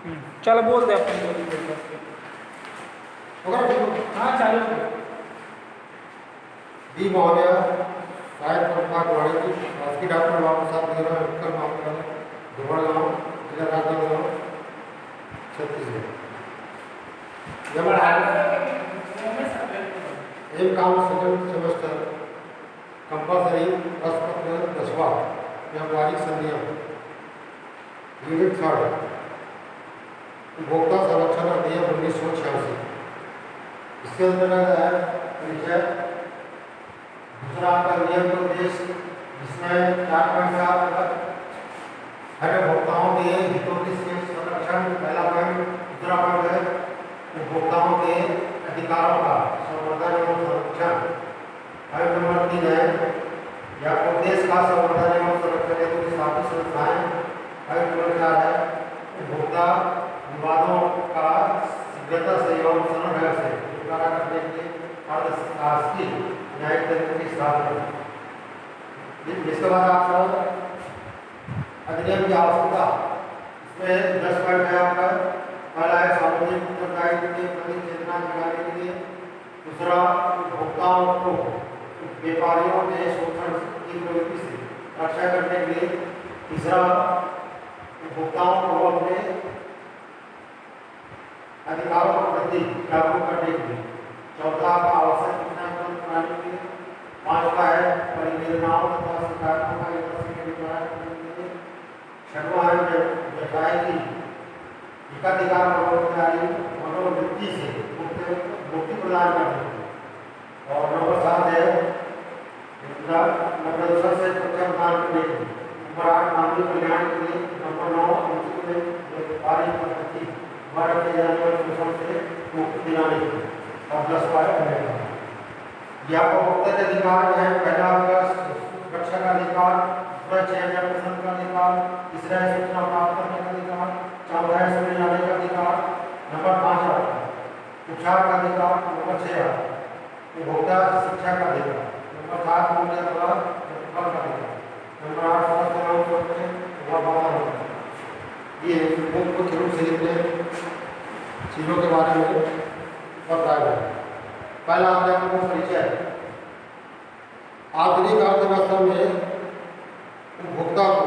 चलो बोल दे अपन बोल दे हाँ चालू डी महोदय सहायक प्रभाग वाणिज्य शासकीय डॉक्टर बाबू साहब मेरा उत्तर महाविद्यालय धुबड़गांव जिला राजनांदगांव छत्तीसगढ़ एम काम सेकंड सेमेस्टर कंपल्सरी प्रश्नपत्र 10वां व्यावहारिक संधियां यूनिट 3 उपभोक्ता संरक्षण अधिनियम 1986 इसके अंतर्गत है परिचय दूसरा आपका नियम का उद्देश्य जिसमें 4.4 है उपभोक्ताओं के हितों के संरक्षण पहला पॉइंट। दूसरा पॉइंट है उपभोक्ताओं के अधिकारों का संवर्धन एवं संरक्षण। पॉइंट नंबर 3 है या उद्देश्य का संवर्धन एवं संरक्षण हेतु स्थापित संस्थाएं। पॉइंट नंबर 4 है उपभोक्ता विवादों का शीघ्रता से एवं सरल ढंग से निपटारा करने के लिए शासकीय न्यायिक तंत्र की स्थापना। जिसके बाद आपका अधिनियम की आवश्यकता इसमें 10 पॉइंट है आपका। पहला है सार्वजनिक उत्तरदायित्व के प्रति चेतना जगाने के लिए। दूसरा उपभोक्ताओं को व्यापारियों के शोषण की प्रवृत्ति से रक्षा करने के लिए। तीसरा उपभोक्ताओं को अपने अधिकारों के प्रति जागरूक करने के लिए। चौथा आवश्यक सूचना प्रणाली के लिए। पांचवा है परियोजनाओं तथा शिकायतों का निवारण करने के लिए। छठवां है व्यवसाय की एकाधिकार मनोवृत्ति से मुक्ति प्रदान करने के लिए। और नंबर 7 है प्रदूषण से सुरक्षा प्रदान करने के लिए। नंबर 8 मानवीय कल्याण के लिए। नंबर 9 अनुचित व्यापारिक प्रकृति द्वारा किए जाने वाले शोषण से मुक्ति दिलाने के लिए। और 10वां है यह उपभोक्ता के अधिकार है। पहला आपका सुरक्षा का अधिकार, दूसरा चयन या पसंद का अधिकार, तीसरा है सूचना प्राप्त करने का अधिकार, चौथा है सुने जाने का अधिकार, नंबर 5 आपका उपचार का अधिकार, नंबर 6 उपभोक्ता शिक्षा का अधिकार, नंबर 7 मूल्य अथवा प्रतिफल का अधिकार, नंबर 8 ये मुख्य रूप से इतने चीज़ों के बारे में बताया गया। पहला आता है परिचय। आधुनिक अर्थव्यवस्था में उपभोक्ता को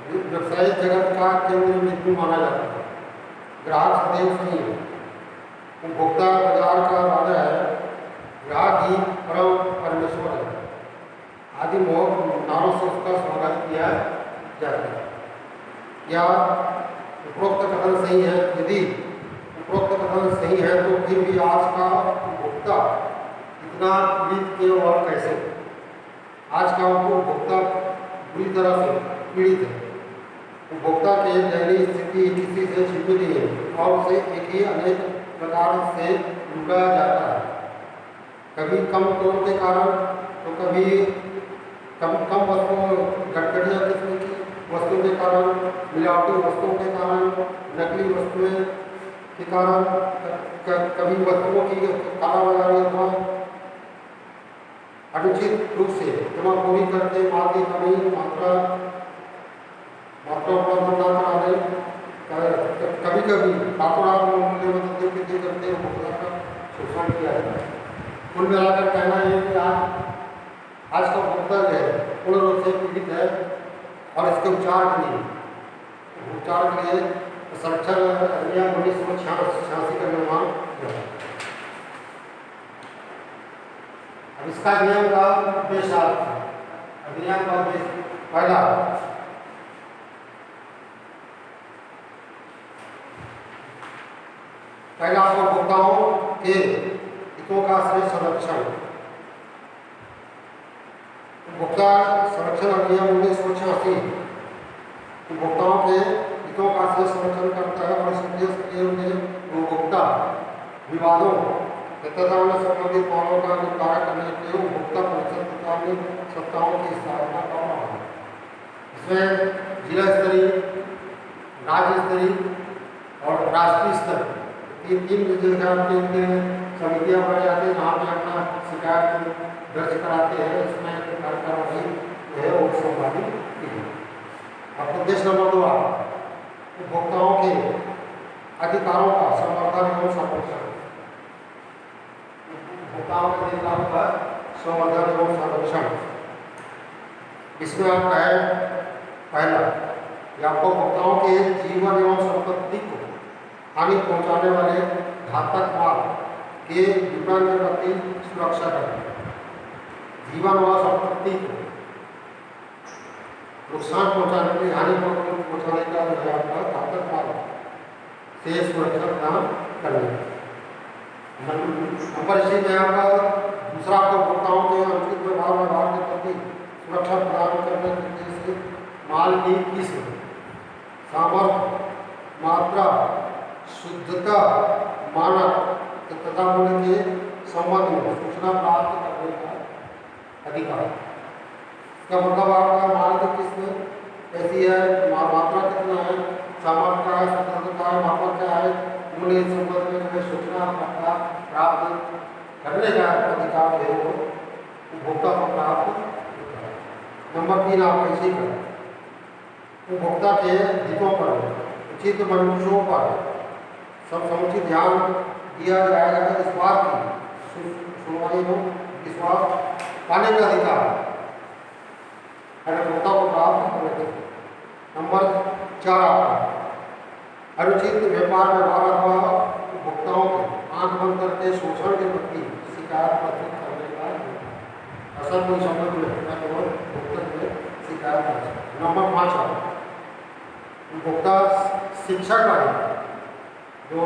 व्यवसायिक जगत का केंद्र बिंदु माना जाता है। ग्राहक सदैव सही है। उपभोक्ता बाजार का राजा है। ग्राहक ही परम परमेश्वर है। आदि नारों से उसका स्वागत किया जाता है। या उपरोक्त कथन सही है। यदि उपरोक्त कथन सही है तो फिर भी आज का उपभोक्ता इतना पीड़ित क्यों और कैसे? आज का उपभोक्ता बुरी तरह से पीड़ित है। उपभोक्ता के दयनीय स्थिति किसी से छिपी नहीं है और उसे एक ही अनेक प्रकार से लूटा जाता है। कभी कम तोड़ के कारण तो कभी कम वस्तुओं घटघटिया किस्म की वस्तुओं के कारण, मिलावटी वस्तुओं के कारण, नकली वस्तुएं के कारण, कभी वस्तुओं की कालाबाजारी अथवा अनुचित रूप से जमाखोरी करके माल की कमी मात्रा उपलब्ध न कराने, कभी कभी रातों रात मूल्य बदलते वृद्धि करके उपभोक्ता का शोषण किया जाता है। कुल मिलाकर कहना है कि आज का उपभोक्ता जो है पूर्ण रूप से पीड़ित है और इसके उपचार के लिए संरक्षण अधिनियम 1986 का निर्माण किया। अब इसका अधिनियम का उद्देश्य अधिनियम का उद्देश्य पहला उपभोक्ताओं के हितों का सही संरक्षण। उपभोक्ता संरक्षण अधिनियम 1986 उपभोक्ताओं के हितों का सही संरक्षण करता है और इस उद्देश्य के लिए उपभोक्ता विवादों तथा उनसे संबंधित मामलों का निपटारा करने के लिए उपभोक्ता परिषद तथा संस्थाओं की स्थापना का प्रावधान है। इसमें जिला स्तरीय, राज्य स्तरीय और राष्ट्रीय स्तर तीन जगह के समितियां बनाई जाती है जहाँ पे अपना शिकायत दर्ज कराते हैं। इसमें कार्यक्रम है वो संभाली की है। अब उद्देश्य नंबर 2 उपभोक्ताओं के अधिकारों का संवर्धन एवं संरक्षण, उपभोक्ताओं के अधिकारों का संवर्धन एवं संरक्षण। इसमें आपका है पहला कि आपको उपभोक्ताओं के जीवन एवं संपत्ति को हानि पहुंचाने वाले घातक माल के विपणन के प्रति सुरक्षा करना। जीवन व संपत्ति को नुकसान पहुंचाने की हानि पहुंचाने का जो है आपका घातक माल से सुरक्षा प्रदान करने। नंबर इसी में आपका दूसरा आपको उपभोक्ताओं के अनुचित व्यवहार के प्रति सुरक्षा प्रदान करने के उद्देश्य से माल की किस्म, सामर्थ्य, मात्रा, शुद्धता, मानक तथा मूल्य के संबंध में सूचना प्राप्त करने का अधिकार। इसका मतलब आपका माल की किस्म कैसी है, मात्रा कितना है, सामर्थ्य क्या है, शुद्धता है, मापक क्या है, मूल्य संबंध में जो सूचना प्राप्त करने का अधिकार है वो उपभोक्ता को प्राप्त होता है। नंबर 3 आप कैसे करें, उपभोक्ता के हितों पर उचित मंशों पर सब समुचित ध्यान दिया जाएगा। इस बात की सुनवाई हो विश्वास पाने का अधिकार उपभोक्ता को प्राप्त करने के। नंबर 4 आपका अनुचित व्यापार व्यवहार अथवा उपभोक्ताओं के आंख बंद करके शोषण के प्रति शिकायत प्रस्तुत करने का असल कोई संबंध में होता है तो उपभोक्ता में शिकायत कर सकते हैं। नंबर 5 आपका उपभोक्ता शिक्षा का जो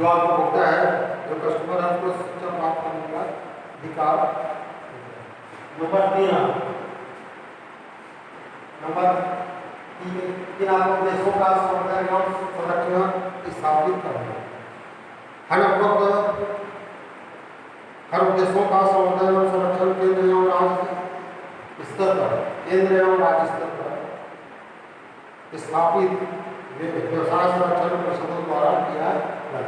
आप उपभोक्ता है, जो कस्टमर है, उसको शिक्षा प्राप्त करने का अधिकार। नंबर 3 आपको देशों का संवर्धन एवं संरक्षण स्थापित करना। हर उद्देश्यों का संवर्धन एवं संरक्षण केंद्र एवं राज्य स्तर पर स्थापित व्यवसाय संरक्षण परिषदों द्वारा किया जाता है।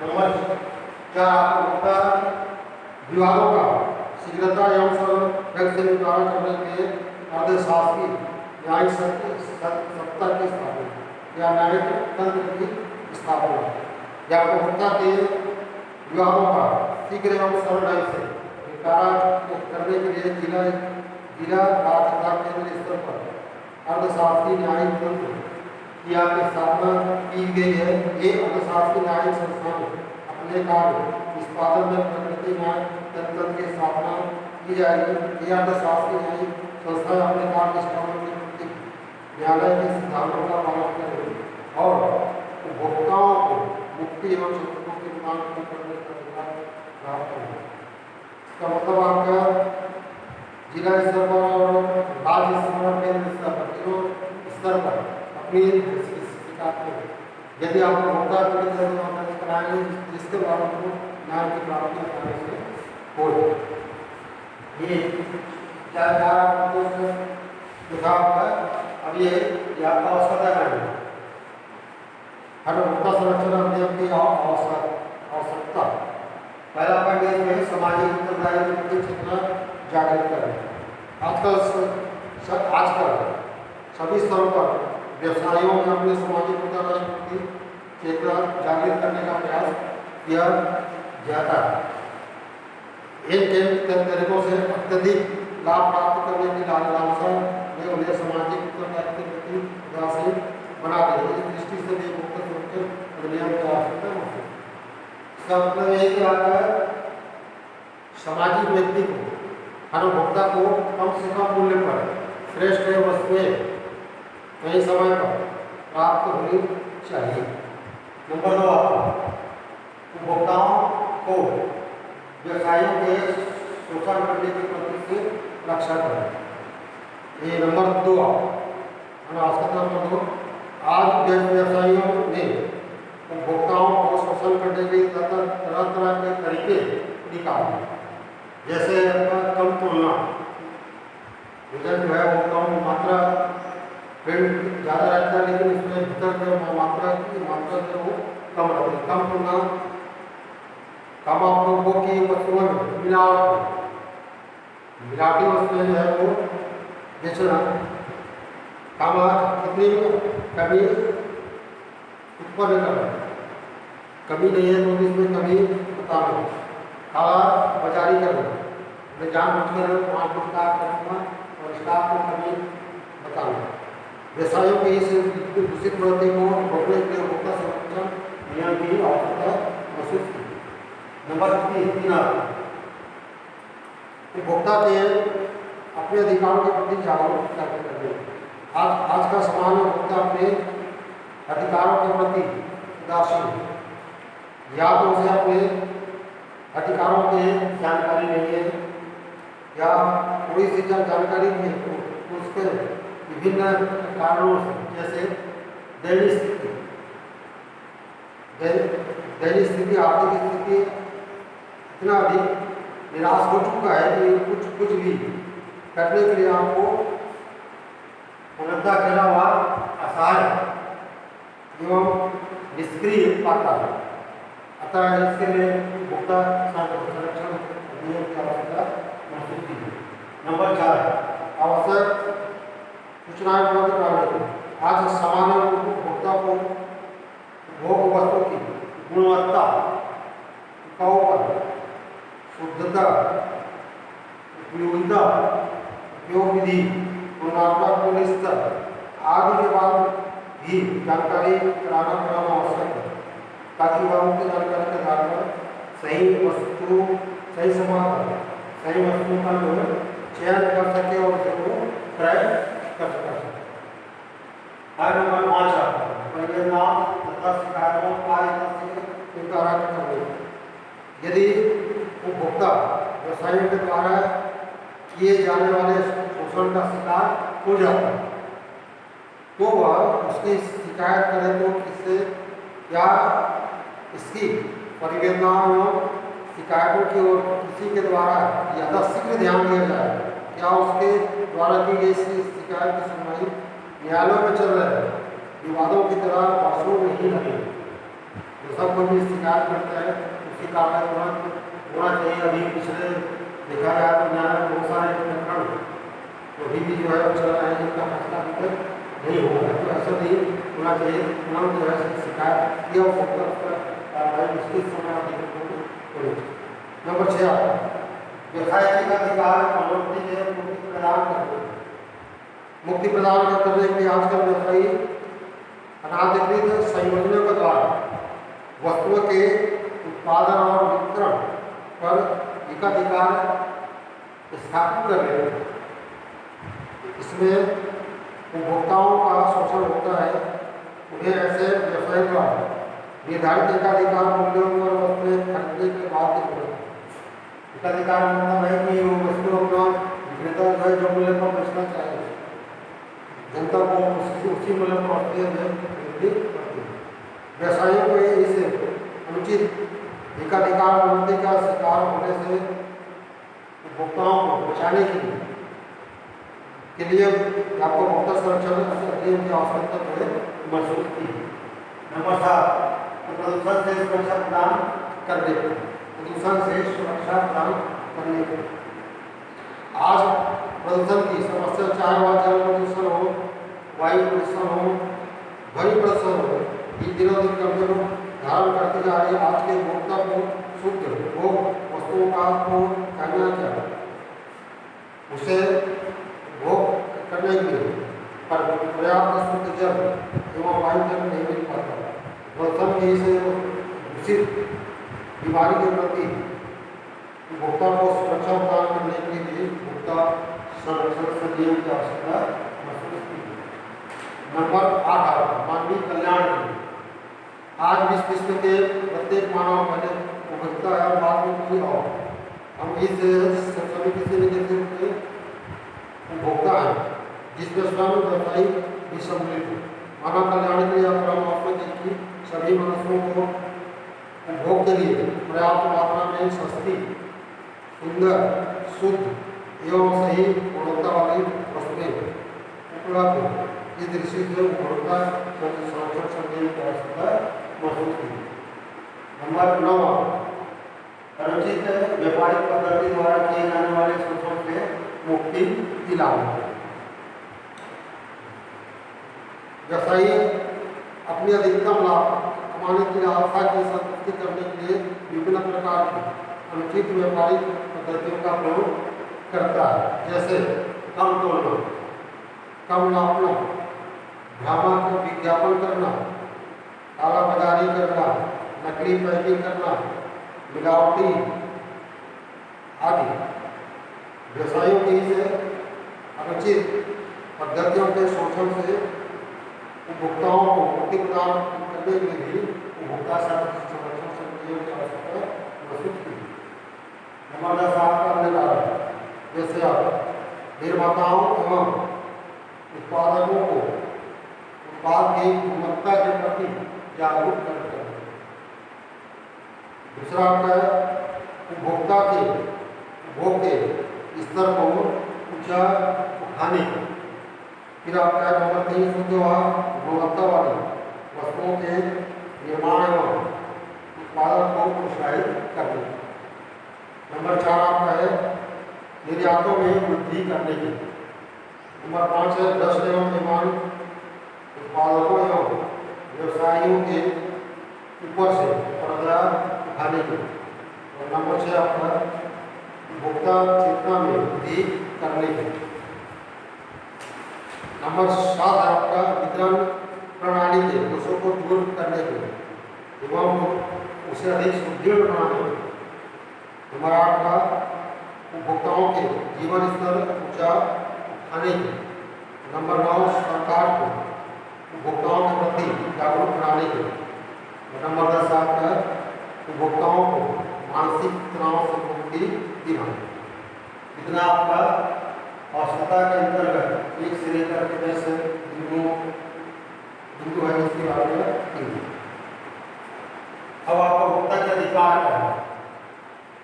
नंबर 4 उपभोक्ता विवादों का शीघ्रता एवं सरल से निपटारा करने के अर्धशासकीय न्यायिक सत्ता की स्थापना या न्यायिक तंत्र की स्थापना या उपभोक्ता के विवादों का शीघ्र एवं सरल ढंग से निपटारा करने के लिए जिला राज्य तथा केंद्रीय स्तर पर अर्धशासकीय न्यायिक तंत्र की आपकी स्थापना की गई है। ये अर्धशासकीय न्यायिक संस्थान अपने कार्य निष्पादन में प्रकृति न्याय तंत्र की स्थापना की जाएगी। ये अर्धशासकीय न्यायिक संस्थाएं अपने कार्य निष्पादन के प्रति न्यायालय के सिद्धांतों का पालन करेंगे और उपभोक्ताओं को मुक्ति एवं शत्रुओं के प्रदान करने का अधिकार प्राप्त करेंगे। इसका मतलब आपका जिला स्तर पर और राज्य स्तर पर, केंद्र स्तर पर, तीनों स्तर पर अपनी शिकायत करें। यदि आप उपभोक्ता पीड़ित है तो आप कराएंगे जिसके द्वारा उनको न्याय की प्राप्ति कराने से हो। ये क्या अब ये आपका आवश्यकता करना हर उपभोक्ता संरक्षण अधिनियम की आवश्यकता। पहला पॉइंट इसमें सामाजिक उत्तरदायित्व के प्रति चेतना जागृत करें। आजकल सभी स्तरों पर व्यवसायियों में अपने सामाजिक उत्तरदायित्व की चेतना जागृत करने का प्रयास किया जाता है। इन तरीकों से अत्यधिक लाभ प्राप्त करने की लालसा ने उन्हें सामाजिक उत्तरदायित्व के प्रति उदासीन बना दिया। इस दृष्टि से भी उपभोक्ता संरक्षण अधिनियम की आवश्यकता होती है। इसका मतलब है कि आपका सामाजिक व्यक्ति को हर उपभोक्ता को कम से कम मूल्य पर श्रेष्ठ वस्तुएं कई समय पर प्राप्त होनी चाहिए। नंबर 2 उपभोक्ताओं को व्यवसायों के शोषण करने की प्रवृत्ति से रक्षा करें। ये नंबर 2 आवश्यकता नंबर 2। आज व्यवसायियों ने उपभोक्ताओं को शोषण करने के तरह के तरीके निकाले, जैसे कम तुलना, वजन जो है वो कम, मात्रा प्रिंट ज़्यादा रहता है लेकिन इसमें भीतर जो मात्रा जो वो कम रहती है। कम तुलना, कम आपको की वस्तुओं में मिलावटी वस्तुएं जो है वो बेचना, कम कितनी कभी उत्पन्न करना, कमी नहीं है तो इसमें कमी बताना, काला बाजारी करना, मैं जानबूझकर मारपीट करना और स्टाफ को कमी बताना। व्यवसायों की इस दूषित प्रवृत्ति को रोकने के लिए उपभोक्ता संरक्षण नियम की आवश्यकता महसूस की। नंबर 3 उपभोक्ता के अपने अधिकारों के प्रति जागरूक करने। आज का सामान्य उपभोक्ता अपने अधिकारों के प्रति उदासीन है, या तो उसे अपने अधिकारों की जानकारी नहीं है या थोड़ी सी जानकारी भी है तो उसके विभिन्न कारणों से, जैसे दैनिक स्थिति, आर्थिक स्थिति इतना अधिक निराश हो चुका है कि कुछ भी करने के लिए आपको पूर्णतः गिरा हुआ असहाय एवं निष्क्रिय पाता है। अतः इसके लिए उपभोक्ता संरक्षण अधिनियम की आवश्यकता महसूस की है। नंबर 4 आवश्यक सूचनाएं उपलब्ध कराने। आज सामान्य उपभोक्ता को उपभोग वस्तु की गुणवत्ता, टिकाऊपन, शुद्धता, उपयोगिता, उपयोग विधि, गुणात्मक स्तर आदि के बाद भी जानकारी कराना आवश्यक है, ताकि वह उक्त जानकारी के आधार पर सही वस्तु, सही समय पर सही वस्तुओं का चयन कर सके और उसको क्रय कर सके। नंबर 5 परिणाम तथा शिकायतों का निवारण करने। यदि उपभोक्ता व्यवसायियों के द्वारा किए जाने वाले शोषण का शिकार हो जाता है तो वह उसकी शिकायत करे तो किससे, क्या इसकी परिवेदनाओं एवं शिकायतों की ओर किसी के द्वारा यथाशीघ्र ध्यान दिया जाए, क्या उसके द्वारा की गई शिकायत की सुनवाई न्यायालयों में चल रहे हैं, विवादों की तरह वर्षों में ही लगे। जैसा कोई भी शिकायत करता है उसकी कार्रवाई तुरंत होना चाहिए। अभी पिछले देखा जाए तो न्यायालय बहुत सारे प्रकरण तो अभी भी जो है वो चल रहे हैं जिनका फैसला अभी तक नहीं हुआ है, तो ऐसा नहीं होना चाहिए। तुरंत जो है शिकायत किया होगा उसका कार्रवाई निश्चित समय होनी। नंबर 6 व्यवसाय का अधिकार अनुमति के मुक्ति प्रदान करने। मुक्ति प्रदान करने के लिए आजकल व्यवसायी अनाधिकृत संयोजनों के द्वारा वस्तुओं के उत्पादन और वितरण पर एकाधिकार स्थापित कर रहे हैं। इसमें उपभोक्ताओं का शोषण होता है। उन्हें ऐसे व्यवसाय द्वारा निर्धारित एकाधिकार मूल्यों पर वस्तुएं खरीदने के बाद एकाधिकार मतलब है कि वो वस्तु अपना विक्रेता जो है जो मूल्य पर बेचना चाहे जनता को उसी मूल्य पर वस्तुएं खरीदनी पड़ती है। व्यवसायियों को इस अनुचित एकाधिकार अनुमति का शिकार होने से उपभोक्ताओं को बचाने के लिए आपको उपभोक्ता संरक्षण अधिनियम की आवश्यकता महसूस की। नंबर 7 प्रदूषण से सुरक्षा प्रदान करने। प्रदूषण से सुरक्षा प्रदान करने के आज प्रदूषण की समस्या, चाहे वह जल प्रदूषण हो, वायु प्रदूषण हो, ध्वनि प्रदूषण हो, ये दिनों दिन गंभीर रूप धारण करती जा रही है। आज के उपभोक्ता को शुद्ध उपभोग वस्तुओं का को कहना क्या, उसे उपभोग करने के लिए पर पर्याप्त शुद्ध जल एवं वायु जल नहीं मिल पाता। प्रदूषण की इस दूषित बीमारी के प्रति उपभोक्ता को सुरक्षा प्रदान करने के लिए उपभोक्ता संरक्षण अधिनियम की आवश्यकता महसूस की। नंबर 8 मानवीय कल्याण के लिए। आज विश्व के प्रत्येक मानव पहले उपभोक्ता है और बाद में की और हम इस सभी किसी न किसी के उपभोक्ता है, जिसमें स्वयं व्यवसायी भी सम्मिलित है। मानव कल्याण के लिए परामर्श की सभी मनुष्यों को उपभोग के लिए पर्याप्त मात्रा में सस्ती, सुंदर, शुद्ध एवं सही गुणवत्ता वाली वस्तुएं उपलब्ध हो। इस दृष्टि से उपभोक्ता संरक्षण अधिनियम की आवश्यकता महसूस की। नंबर 9 अनुचित व्यापारिक पद्धति द्वारा किए जाने वाले शोषण से मुक्ति दिलाना। व्यवसायी अपनी अधिकतम लाभ कमाने की आशा की संतुष्टि करने के लिए विभिन्न प्रकार की अनुचित व्यापारिक पद्धतियों का प्रयोग करता है, जैसे कम तोड़ना, कम नापना, भ्रामक विज्ञापन करना, कालाबाजारी करना, नकली पैकिंग करना, मिलावटी आदि। व्यवसायों की इस अनुचित पद्धतियों के शोषण से उपभोक्ताओं को मुक्ति प्रदान करने के लिए उपभोक्ता संरक्षण समितियों की आवश्यकता महसूस की। नंबर 10 आपका अन्य कारण, जैसे आप निर्माताओं एवं उत्पादकों को उत्पाद की गुणवत्ता के प्रति जागरूक करते हैं। दूसरा आपका उपभोक्ता के उपभोग के स्तर को ऊंचा उठाने। फिर आपका नंबर 3 गुणवत्ता वाली वस्तुओं के निर्माण एवं उत्पादन को प्रोत्साहित करने। नंबर 4 आपका है निर्यातों में वृद्धि करने की। नंबर 5 है भ्रष्ट एवं बेईमान उत्पादकों एवं व्यवसायियों के ऊपर से पर्दा उठाने की। और नंबर 6 आपका उपभोक्ता चेतना में वृद्धि करने की। नंबर 7 है आपका वितरण प्रणाली के दोषों को दूर करने के एवं उसे अधिक सुदृढ़ बनाने के। नंबर 8 का उपभोक्ताओं के जीवन स्तर ऊंचा उठाने के। नंबर 9 सरकार को उपभोक्ताओं के प्रति जागरूक बनाने के। और नंबर 10 आपका उपभोक्ताओं को मानसिक तनाव से मुक्ति दिलाना। इतना आपका आवश्यकता के अंतर्गत एक से लेकर के 10 बिंदु है इसके बारे में। अब आपका उपभोक्ता के अधिकार क्या है?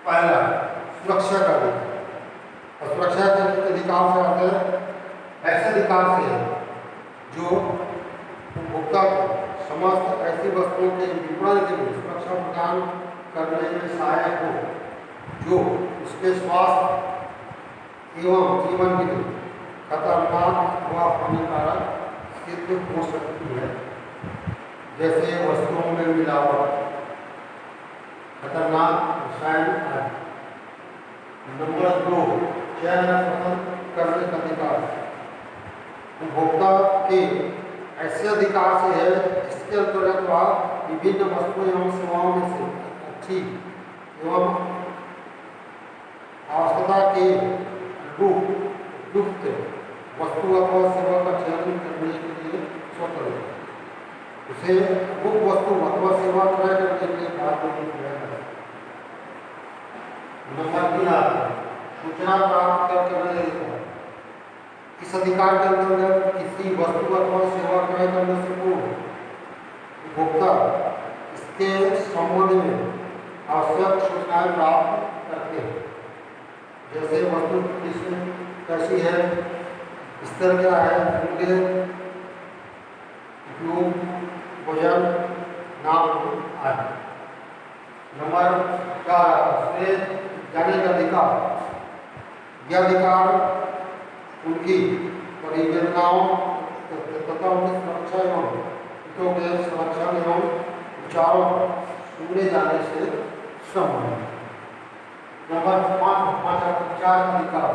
पहला सुरक्षा का अधिकार। और सुरक्षा के अधिकार से आते हैं ऐसे अधिकार से है जो उपभोक्ता को समस्त ऐसी वस्तुओं के विपणन के लिए सुरक्षा प्रदान करने में सहायक हो जो उसके स्वास्थ्य एवं जीवन के लिए खतरनाक व हानिकारक सिद्ध हो सकती है, जैसे वस्तुओं में मिलावट, खतरनाक रसायन आदि। नंबर 2 चयन पसंद करने का अधिकार। उपभोक्ता के ऐसे अधिकार से है जिसके अंतर्गत वह विभिन्न वस्तुओं एवं सेवाओं में से अच्छी एवं आवश्यकता के उपयुक्त वस्तु अथवा सेवा का चयन करने के लिए स्वतंत्र है। उसे वो वस्तु अथवा सेवा क्रय करने के लिए बाध्य नहीं किया जाता। नंबर 3 सूचना प्राप्त करने देता है। इस अधिकार के अंतर्गत किसी वस्तु अथवा सेवा क्रय करने से पूर्व उपभोक्ता इसके संबंध में आवश्यक सूचनाएं प्राप्त करते हैं, जैसे वस्तु कैसी है, स्तर क्या है, मूल्य, उपयोग, वजन, नाम आदि। नंबर 4 श्रेय जाने का अधिकार। यह अधिकार उनकी परिवेदनाओं तथा उनकी सुरक्षा एवं हितों के संरक्षण एवं विचारों सुनने जाने से संबंधित। नंबर 4 अधिकार।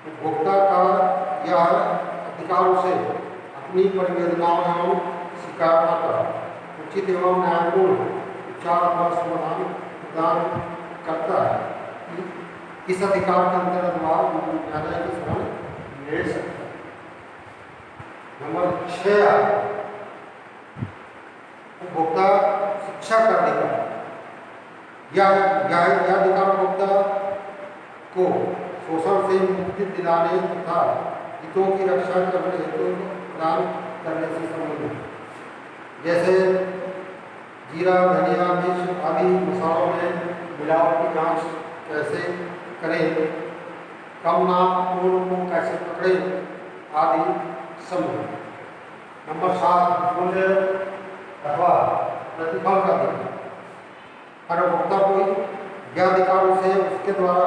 उपभोक्ता का यह अधिकार उसे अपनी परिवेदनाओं एवं शिकायतों का उचित एवं न्यायपूर्ण उपचार अथवा समाधान प्रदान करता है। इस अधिकार के अंतर्गत वह न्यायालय की शरण ले सकता है। नंबर 6 उपभोक्ता शिक्षा का अधिकार। यह अधिकार उपभोक्ता को शोषण से मुक्ति दिलाने तथा हितों की रक्षा करने हेतु प्रदान करने से संबंधित है, जैसे जीरा, धनिया, मिर्च आदि मसालों में मिलावट की जांच कैसे करें, कम नापतोल को कैसे पकड़ें आदि संबंध। नंबर 7 मूल्य अथवा प्रतिफल का अधिकार। हर उपभोक्ता को यह अधिकार से उसके द्वारा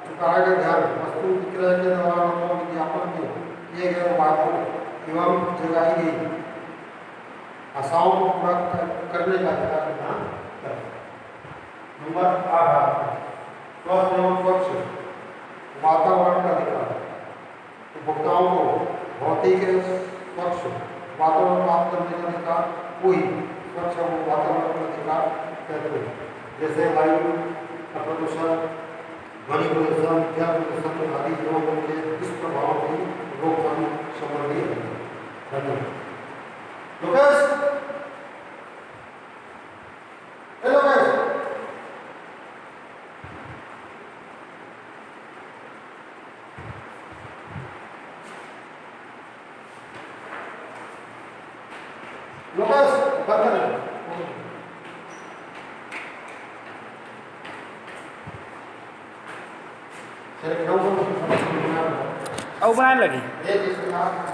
चुकाए गए धन वस्तु विक्रय के दौरान अथवा विज्ञापन में किए गए वादों एवं जगाई गई आशाओं को पूरा करने का अधिकार प्रदान करता है। नंबर 8 स्वस्थ एवं स्वच्छ वातावरण का अधिकार। उपभोक्ताओं को भौतिक स्वच्छ वातावरण प्राप्त करने का अधिकार कोई स्वच्छ वातावरण का अधिकार कहते हैं, जैसे वायु का प्रदूषण, ध्वनि प्रदूषण, जल प्रदूषण आदि रोगों के दुष्प्रभावों की रोकथाम संबंधी है। लोकेश, हेलो गाइस, लोकेश बंद करें। अब बनाने लगी एक इसके साथ